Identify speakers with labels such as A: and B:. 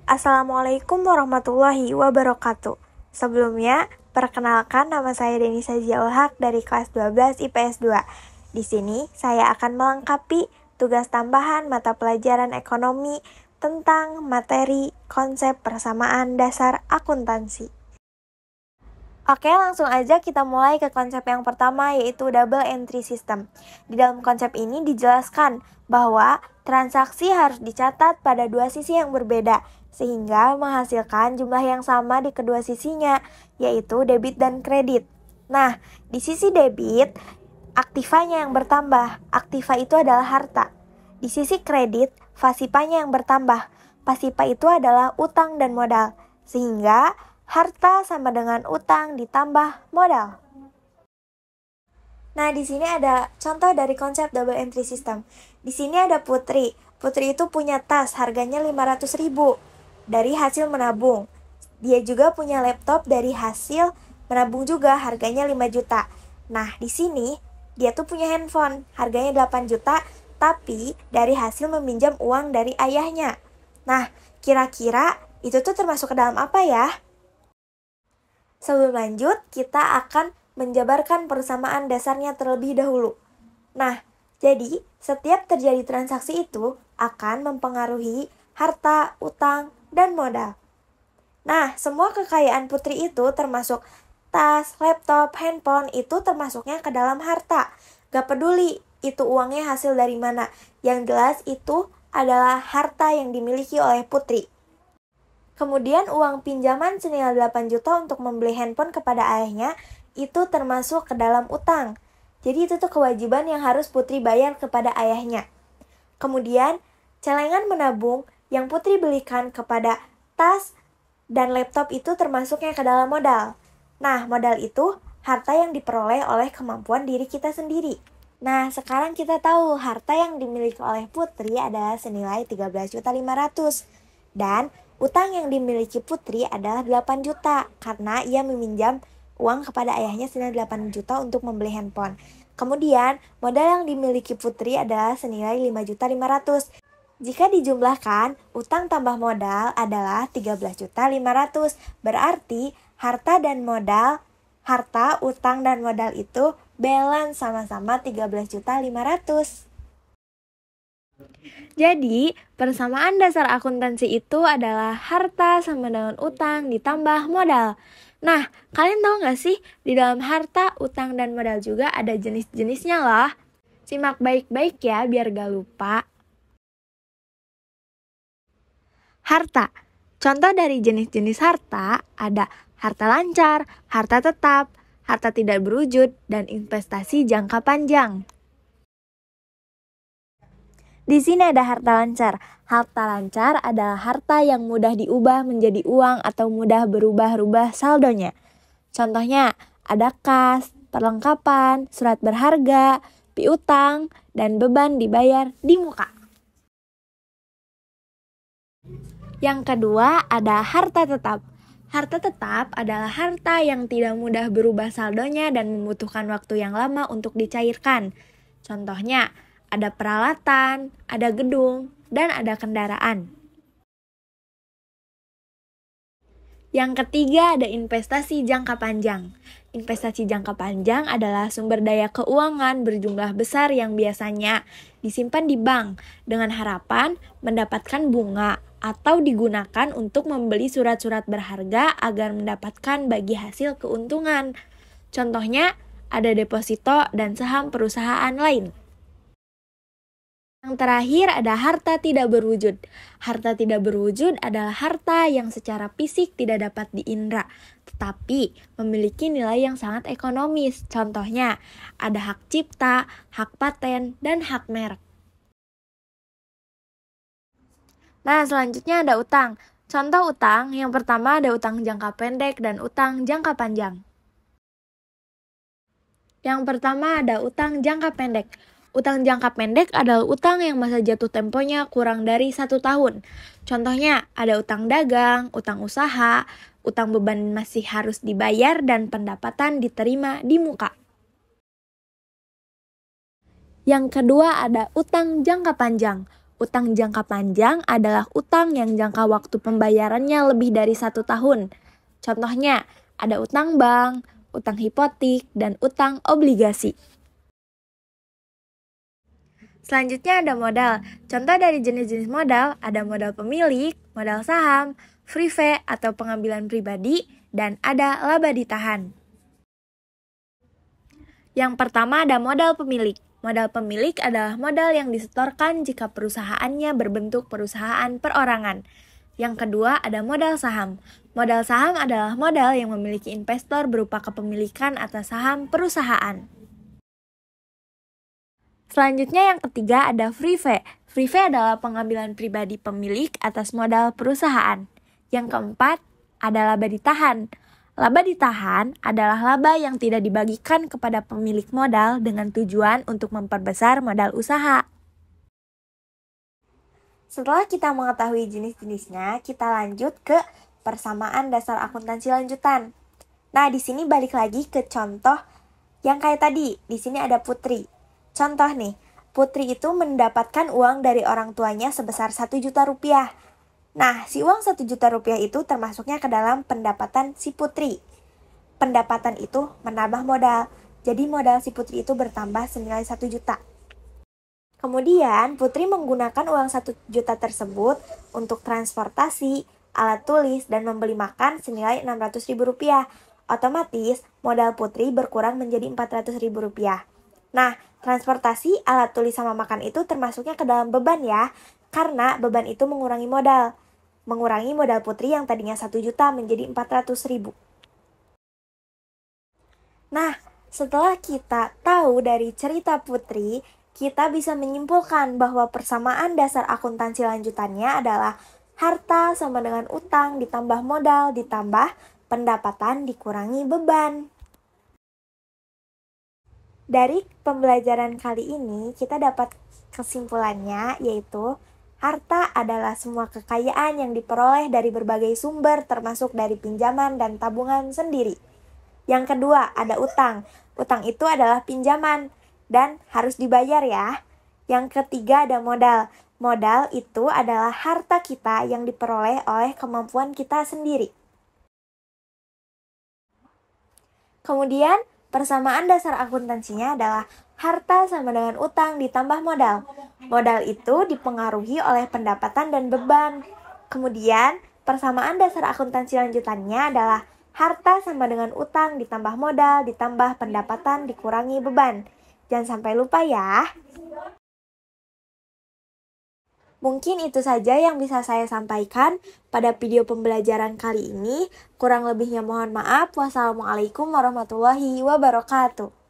A: Assalamualaikum warahmatullahi wabarakatuh. Sebelumnya, perkenalkan nama saya Denisa Ziaulhaq dari kelas 12 IPS 2. Di sini, saya akan melengkapi tugas tambahan mata pelajaran ekonomi tentang materi konsep persamaan dasar akuntansi. Oke, langsung aja kita mulai ke konsep yang pertama, yaitu double entry system. Di dalam konsep ini dijelaskan bahwa transaksi harus dicatat pada dua sisi yang berbeda, sehingga menghasilkan jumlah yang sama di kedua sisinya, yaitu debit dan kredit. Nah, di sisi debit, aktivanya yang bertambah. Aktiva itu adalah harta. Di sisi kredit, pasifanya yang bertambah. Pasifa itu adalah utang dan modal. Sehingga harta sama dengan utang ditambah modal. Nah, di sini ada contoh dari konsep double entry system. Di sini ada Putri. Putri itu punya tas harganya 500.000 dari hasil menabung. Dia juga punya laptop dari hasil menabung juga harganya 5 juta. Nah, di sini dia tuh punya handphone harganya 8 juta tapi dari hasil meminjam uang dari ayahnya. Nah, kira-kira itu tuh termasuk ke dalam apa ya? Sebelum lanjut, kita akan menjabarkan persamaan dasarnya terlebih dahulu. Nah, jadi setiap terjadi transaksi itu akan mempengaruhi harta, utang, dan modal. Nah, semua kekayaan Putri itu termasuk tas, laptop, handphone itu termasuknya ke dalam harta. Gak peduli itu uangnya hasil dari mana. Yang jelas itu adalah harta yang dimiliki oleh Putri. Kemudian uang pinjaman senilai 8 juta untuk membeli handphone kepada ayahnya itu termasuk ke dalam utang. Jadi itu tuh kewajiban yang harus Putri bayar kepada ayahnya. Kemudian celengan menabung yang Putri belikan kepada tas dan laptop itu termasuknya ke dalam modal. Nah, modal itu harta yang diperoleh oleh kemampuan diri kita sendiri. Nah, sekarang kita tahu harta yang dimiliki oleh Putri adalah senilai 13.500.000 dan utang yang dimiliki Putri adalah 8 juta karena ia meminjam uang kepada ayahnya senilai 8 juta untuk membeli handphone. Kemudian, modal yang dimiliki Putri adalah senilai 5.500.000. Jika dijumlahkan, utang tambah modal adalah 13.500.000. Berarti harta, utang dan modal itu balance sama-sama 13.500.000. Jadi, persamaan dasar akuntansi itu adalah harta sama dengan utang ditambah modal. Nah, kalian tahu nggak sih, di dalam harta, utang, dan modal juga ada jenis-jenisnya loh. Simak baik-baik ya, biar gak lupa. Harta. Contoh dari jenis-jenis harta ada harta lancar, harta tetap, harta tidak berwujud, dan investasi jangka panjang. Di sini ada harta lancar. Harta lancar adalah harta yang mudah diubah menjadi uang atau mudah berubah-ubah saldonya. Contohnya ada kas, perlengkapan, surat berharga, piutang, dan beban dibayar di muka. Yang kedua ada harta tetap. Harta tetap adalah harta yang tidak mudah berubah saldonya dan membutuhkan waktu yang lama untuk dicairkan. Contohnya, ada peralatan, ada gedung, dan ada kendaraan. Yang ketiga ada investasi jangka panjang. Investasi jangka panjang adalah sumber daya keuangan berjumlah besar yang biasanya disimpan di bank dengan harapan mendapatkan bunga atau digunakan untuk membeli surat-surat berharga agar mendapatkan bagi hasil keuntungan. Contohnya ada deposito dan saham perusahaan lain. Yang terakhir ada harta tidak berwujud. Harta tidak berwujud adalah harta yang secara fisik tidak dapat diindra, tetapi memiliki nilai yang sangat ekonomis. Contohnya, ada hak cipta, hak paten, dan hak merek. Nah, selanjutnya ada utang. Contoh utang, yang pertama ada utang jangka pendek dan utang jangka panjang. Yang pertama ada utang jangka pendek. Utang jangka pendek adalah utang yang masa jatuh temponya kurang dari 1 tahun. Contohnya ada utang dagang, utang usaha, utang beban masih harus dibayar, dan pendapatan diterima di muka. Yang kedua ada utang jangka panjang. Utang jangka panjang adalah utang yang jangka waktu pembayarannya lebih dari 1 tahun. Contohnya, ada utang bank, utang hipotek, dan utang obligasi. Selanjutnya ada modal. Contoh dari jenis-jenis modal, ada modal pemilik, modal saham, free fee atau pengambilan pribadi, dan ada laba ditahan. Yang pertama ada modal pemilik. Modal pemilik adalah modal yang disetorkan jika perusahaannya berbentuk perusahaan perorangan. Yang kedua ada modal saham. Modal saham adalah modal yang memiliki investor berupa kepemilikan atas saham perusahaan. Selanjutnya yang ketiga ada free fee. Free fee adalah pengambilan pribadi pemilik atas modal perusahaan. Yang keempat ada laba ditahan. Laba ditahan adalah laba yang tidak dibagikan kepada pemilik modal dengan tujuan untuk memperbesar modal usaha. Setelah kita mengetahui jenis-jenisnya, kita lanjut ke persamaan dasar akuntansi lanjutan. Nah, di sini balik lagi ke contoh yang kayak tadi. Di sini ada Putri. Contoh nih, Putri itu mendapatkan uang dari orang tuanya sebesar 1 juta rupiah. Nah, si uang 1 juta rupiah itu termasuknya ke dalam pendapatan si Putri. Pendapatan itu menambah modal. Jadi modal si Putri itu bertambah senilai 1 juta. Kemudian, Putri menggunakan uang 1 juta tersebut untuk transportasi, alat tulis, dan membeli makan senilai 600 ribu rupiah. Otomatis, modal Putri berkurang menjadi 400 ribu rupiah. Nah, transportasi, alat tulis, sama makan itu termasuknya ke dalam beban ya, karena beban itu mengurangi modal. Mengurangi modal Putri yang tadinya 1 juta menjadi 400 ribu. Nah, setelah kita tahu dari cerita Putri, kita bisa menyimpulkan bahwa persamaan dasar akuntansi lanjutannya adalah harta sama dengan utang ditambah modal ditambah pendapatan dikurangi beban. Dari pembelajaran kali ini, kita dapat kesimpulannya yaitu harta adalah semua kekayaan yang diperoleh dari berbagai sumber termasuk dari pinjaman dan tabungan sendiri. Yang kedua, ada utang. Utang itu adalah pinjaman dan harus dibayar ya. Yang ketiga, ada modal. Modal itu adalah harta kita yang diperoleh oleh kemampuan kita sendiri. Kemudian, persamaan dasar akuntansinya adalah harta sama dengan utang ditambah modal. Modal itu dipengaruhi oleh pendapatan dan beban. Kemudian, persamaan dasar akuntansi lanjutannya adalah harta sama dengan utang ditambah modal ditambah pendapatan dikurangi beban. Jangan sampai lupa ya. Mungkin itu saja yang bisa saya sampaikan pada video pembelajaran kali ini. Kurang lebihnya mohon maaf. Wassalamualaikum warahmatullahi wabarakatuh.